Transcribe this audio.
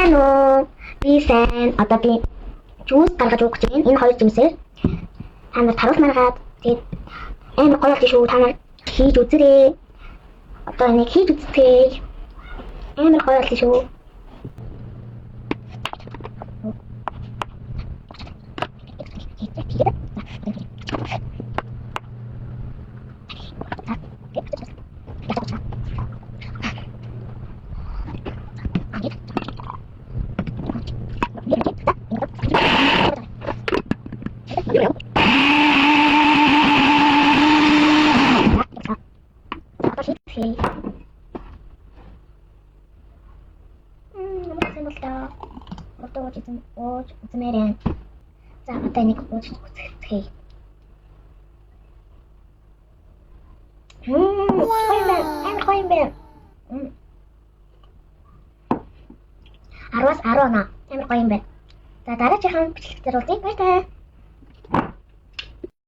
сайн уу? Би сайн. Одоо би жуус гаргаж уух гэж байна. Энэ хоёр жимсээр та нар таруус маргаад тэгээд амар гоё болчих шүү. Та нар хийж үзээрэй. Одоо энийг хийж үзтгий. Амар гоё болчих шүү. Намайг болоо. Ордог үзмээрэн. За одоо энийг үзэхэй. Гоё юм байна. 10-аас 10 оноо. Амар гоё юм байна. За дараагийн бичлэгтэр уулзъя. Баяр таа.